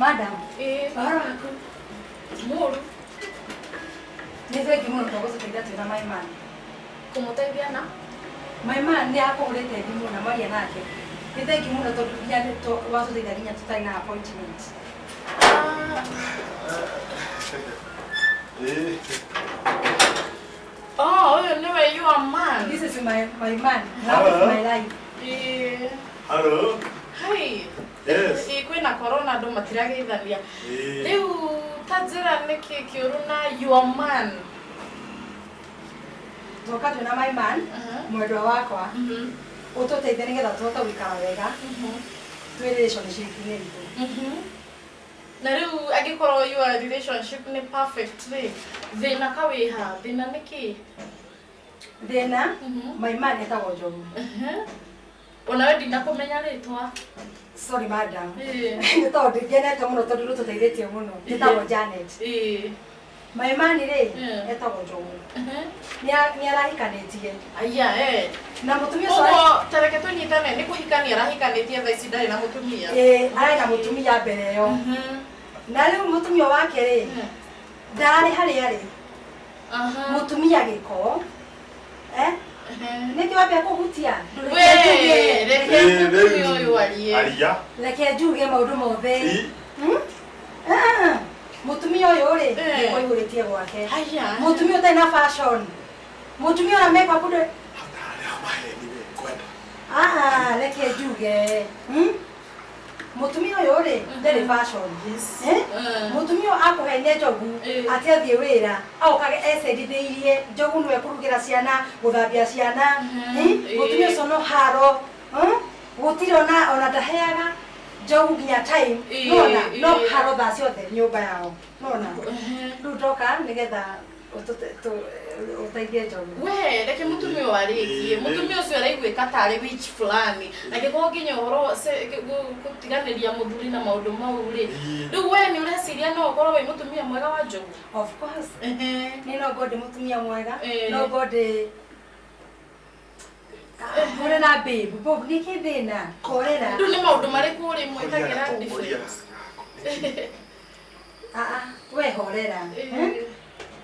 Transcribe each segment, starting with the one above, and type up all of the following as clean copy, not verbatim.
Madam. Baraka. Muru. Nize kimuno kwa kosa tegati na my man. Kumutembea na? My man ni ako ulete bimu na mali nake. Nize kimuno to yani to wazo tegalinya tutai na appointment. Oh, you know you are man. This is my man. Love of my life. Hello. Hi. Yes. Kwina corona ndo matirage itharia. Riu tajira niki kiuruna you are man. Toka tuna my man. Mwendwa wakwa. Utoteithia nigetha tuhota gwikara wega. Twi relationship ni ritu. Na riu agikorwo your relationship ni perfectly. Thina kawiha, thina niki? Thina my man etagwo Njogu. Ona wewe ndinakumenya ritwa. Sorry madam. Ni tondu ngenete muno tondu rututeithĩtie muno. Etagwo Janet. My man ri etagwo Njogu. Ni arahikanĩtie. Aya Na mutumia so tareke tunyitane ni kuhikania arahikanĩtie thaa ici ndari na mutumia. Arĩ na mutumia mbere yo. Na rĩu mutumia wake ri ndarĩ harĩa ri. Mutumia gĩko. Nĩkĩ wambia kũhutia? Reke njuge maũndũ mothe. Mutumia ũyũ rĩ nĩguo ihũrĩtie gwake. Mutumia ũtarĩ na fashion. Mutumia ũrĩa make up ndũ. Reke njuge. Mutumia ũyũ rĩ ndarĩ fashion. Mutumia akũhenia Njogu atĩ athiĩ wĩra aũkage ecendithĩirie Njogu nĩwe kũrugĩra ciana gũthambia ciana. Mutumia ũcio no haro gũtirĩ ona ndaheaga Njogu nginya time no haro thaa ciothe nyũmba yao nona rĩu ndoka nĩgetha uteithie Njogu. We reke mutumia warikie mutumia ucio araigwĩka tarĩ witch fulani angĩkorwo nginya ũhoro gũtiganĩria mũthuri na maũndũ mau rĩ rĩu we nĩ ũreciria no ũkorwo wĩ mutumia mwega wa Njogu? Of course ni no ngorwo ndĩ mutumia mwega no ngorwo ndĩ kore na babe bob nĩ kĩ thĩna korera rĩu nĩ maũndũ marĩkũ ũrĩ mwĩkagĩra defense? we horera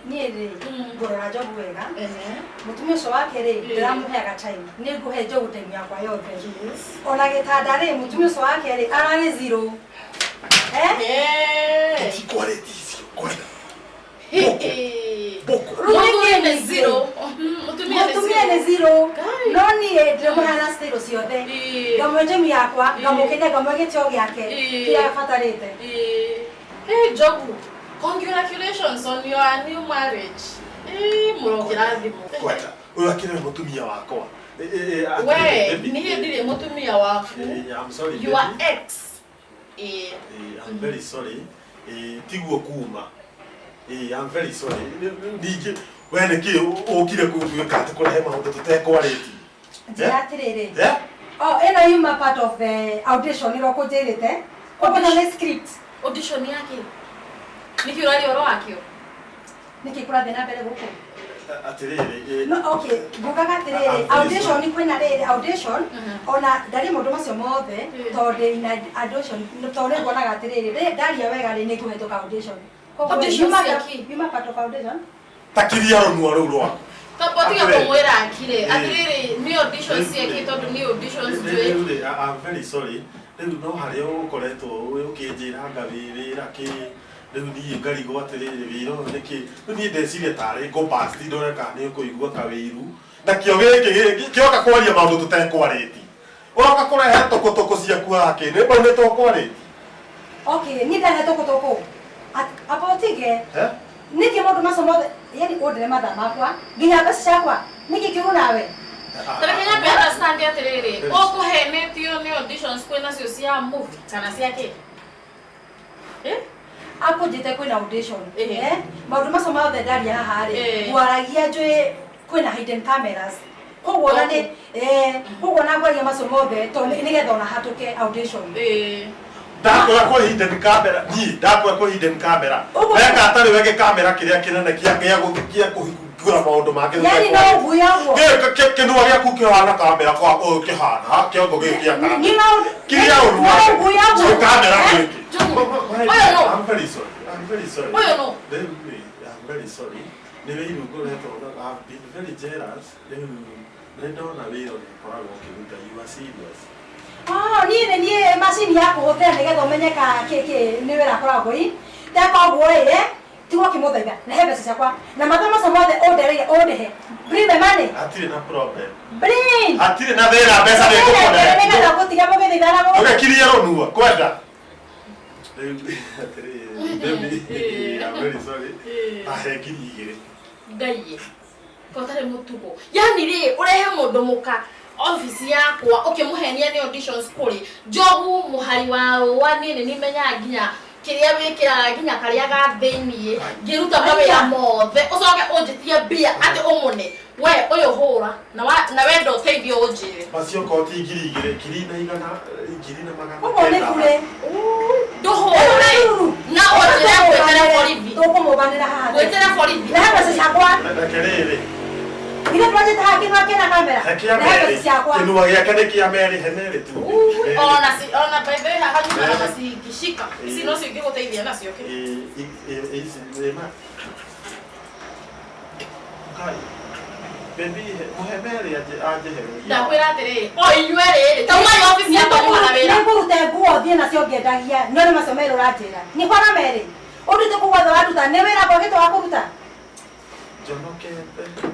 niĩ rĩ ngũrora Njogu wega mutumia ũcio wake rĩ ndĩramũheaga time nĩ ngũhe Njogu time yakwa yothe ona gĩtanda rĩ mutumia ũcio wake rĩ ararĩ zero Mutumia ni zero. Mutumia ni zero. No niĩ ndĩmũheana style ciothe ngamwe time yakwa ngamũkenia ngamwe gĩtĩo gĩake kĩrĩa abatarĩte. Hey Njogu, congratulations on your new marriage. Mũrokĩrathimo. Kweta, ũyũ akĩrĩ mutumia wakwa. We, niĩ ndirĩ mutumia waku. I'm sorry. You are ex. I'm very sorry. Tiguo kuma. I'm very sorry. Ningĩ we nĩkĩ ũkire gwĩka atĩ kũrehe maũndũ tũtekwarĩtie? Njĩra atĩrĩrĩ. Ĩno yuma part of the audition ĩrĩa ũkũnjĩrĩte. Koguo nĩ script. Audition yake. Nĩkĩ ũrarĩ ũhoro wakĩo? Nĩkĩ kũrathiĩ na mbere gũkũ? Atĩrĩrĩ. No okay, ngugaga atĩrĩrĩ audition kwĩna rĩrĩ audition ona ndarĩ maũndũ macio mothe tondũ ina audition tondũ nguonaga atĩrĩrĩ ndaria wega rĩ nĩngũhetũka audition. Audition yuma part of audition. Takiria ruo rũu rwa. Tapotiga kũmwĩra akire atĩrĩrĩ nĩ audition ciake tondũ nĩ auditions njũĩ. I'm very sorry. Rĩu no harĩa ũkoretwo ũkĩnjĩra ngawĩra kĩ rĩu niĩ ngarigwo atĩrĩrĩ wĩra ũyũ nĩkĩ rĩu niĩ ndeciria tarĩ ngũbasti ndoreka nĩ ũkũigua kawĩiru na kĩo gĩkĩ kĩoka kwaria maũndũ tũtekwarĩtie ũroka kũrehe tũkũtũkũ ciaku hake nĩ mbau nĩ twakwarĩtie. Okay, niĩ ndahe tũkũtũkũ apotige nĩkĩ maũndũ macio mothe yani ũndĩre mathaa makwa nginya mbeca ciakwa nĩkĩ kĩũru nawe? Tareke nyambe understand atĩrĩrĩ ũkũhenetio nĩ auditions kwĩnacio cia movie kana ciake? Akũnjĩte kwĩna audition maũndũ macio mothe ndaria haha rĩ ngwaragia njũĩ kwĩna hidden cameras koguo na nĩ koguo na ngwaria macio mothe tondũ nĩgetha ona hatũke audition. Ndakwĩra kwa hidden camera niĩ ndakwĩra kwa hidden camera weka atarĩ weke camera kĩrĩa kĩnene gĩa kũhingũra maũndũ make. Yani no nguyagwo kĩnua gĩaku kĩhana kamera kwa kĩhana kĩongo gĩkĩ kĩa kamera kĩrĩa ũru no nguyagwo kamera gĩkĩ I'm very sorry. I'm very sorry. No. I'm very sorry. The way you go I've been very jealous. They don't have it on the you are serious. Oh, ni machine yako hotel ngegetho menyeka keke ni wera koragwo i. Ndakogwo tigo kimuthaitha na hebe ciakwa na mathomo somothe order bring the money. Atire na problem. Bring. Atire na thera pesa ni kukonera. Ngegetha gutiga mugithithana go. Ugekiria runua kwenda. I'm very sorry. Ahekiri Ngai. Kotare mutugo. Yani ri urehe mundu muka office yakwa ukimuhenia ni auditions kuri. Jobu muhari wa nini nimenya nginya kiria wikira nginya karia ga thini ngiruta mawira mothe ucoke unjitie bia ati umune we uyu hura na wendo teithio unjire macio koti ngiri na igana ngiri na magana ugo ni kure nduhura na unjire gwetera borithi tukumubanira haha gwetera borithi na hebe ciakwa na kerere ile project hakina kena kamera na hebe ciakwa kinua giake ni kia meri henere tu ona by the way haha nyuma na masikishika isi no singi guteithia nacio kai baby muhemeri aje ndakwira atiriri o inywerere tauma office ya tonyu na wira ngurute nguo thie nacio ngendagia no ni macomero ratira ni kwa na meri urite kugwatha watuta ni wira kwa gitu wa kuruta jonokete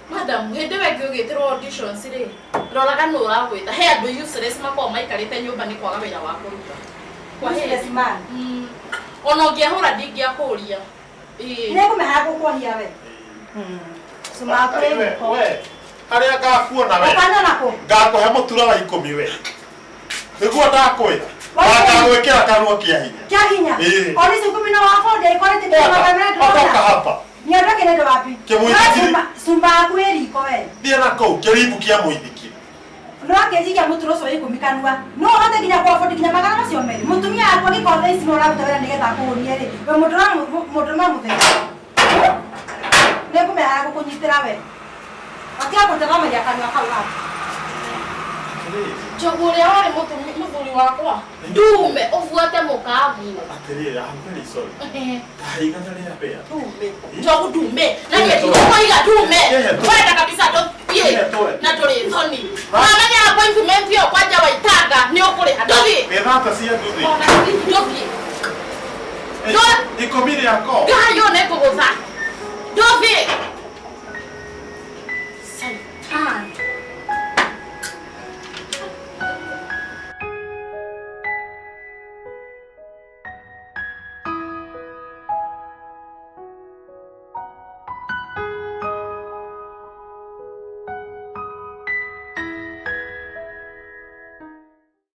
madam hende wegi ugitirwo auditions ri roraga no uragwita he andu useless makwa maikarite nyumba ni kwaga wira wa kuruta kwa he man ona ngihura ndingiakuria ni kumeha gukuonia we we haria ngakuona we kana nako ngakuhe mutura wa 10 we niguo ndakwira ngagwikira kanua kia hinya oni sikumi na wafode ikorete kwa kamera toka hapa nyodoke nendo wapi sumba kweli iko we ndia nako kiribu kia muithiki no akejiga muturo so ikumikanua no hata ginya kwa afford ginya magana macio meri mutumia akwa gikothe isi no rabuta wera nigetha kuonie ri we mudura muthenya nekumehara gukunyitira we atia gutara meria kanua kau hapo choguria wari muthuri wakwa ndume ufuate mukavu atirira I'm very sorry taiga na pea ndume chogu ndume na yetu koiga ndume kwenda kabisa ye na tuli thoni mamenye appointment yo kwaja waitanga ni ukuri ndothi pedata cia nduthi ndothi ikomire yako gayo ne kugutha ndothi